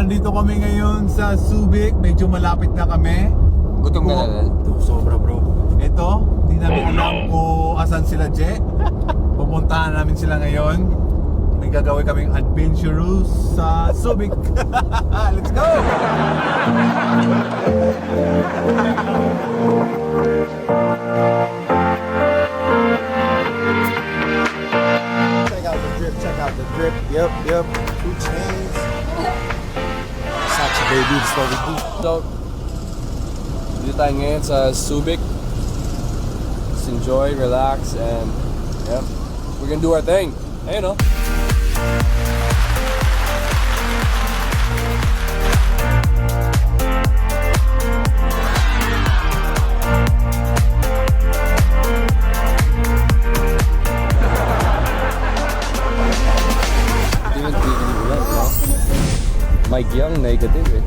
nandito kami ngayon sa Subic. Medyo malapit na kami. Gutom ka na. Sobra bro. Ito, hindi namin alam kung asan sila, Je. Pupuntahan namin sila ngayon. May gagawin kaming adventurous sa Subic. Let's go! Check out the drip. Yep. 2 chains. Sacha baby, that's what we do. So, dito tayo ngayon sa Subic. Just enjoy, relax, and yeah, we're gonna do our thing. Ayun, no? Mike Young, negative eh.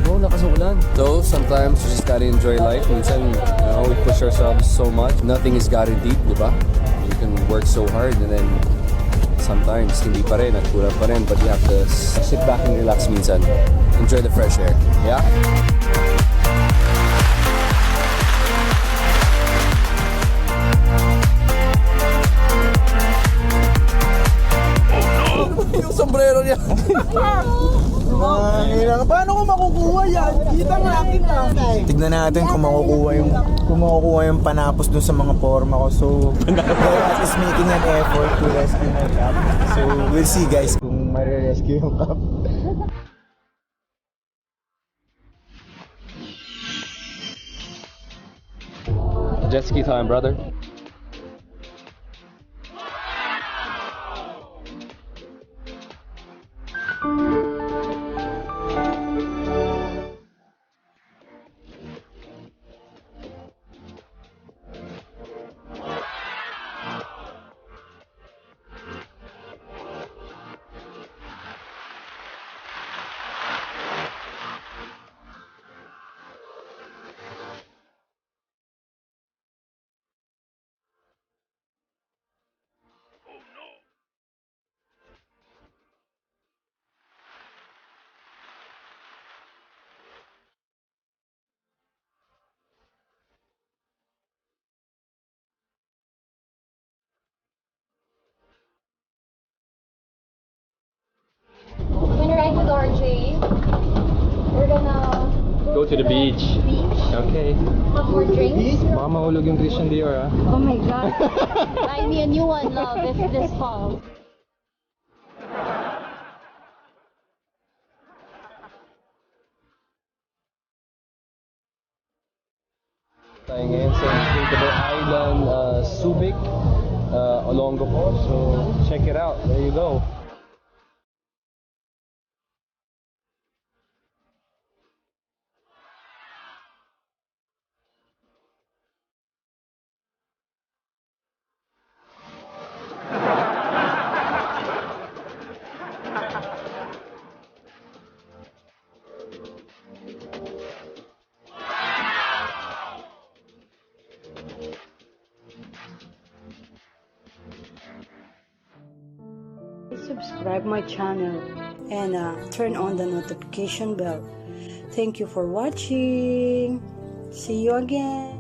Bro, lakas ng ulan. So, sometimes you just gotta enjoy life. Minsan, we push ourselves so much. Nothing is guaranteed, di ba? You can work so hard and then sometimes hindi pa rin at kulang pa rin, but you have to sit back and relax minsan. Enjoy the fresh air. Yeah? Yung sombrero niya. Paano ko makukuha yan? Kita nga kita. Tignan natin kung makukuha yung panapos dun sa mga forma ko. So, Garrett is making an effort to rescue my cup. So, we'll see guys kung ma-rescue yung cup. Jet ski time, brother. RJ, we're gonna Go to the beach. Okay. have more drinks. Baka mahulog yung Christian Dior, ah. Oh my god. Buy me a new one, love, if this falls. Tayo ngayon sa Drinkable Island, Subic, Olongapo. So, check it out. There you go. Subscribe my channel and turn on the notification bell. Thank you for watching. See you again.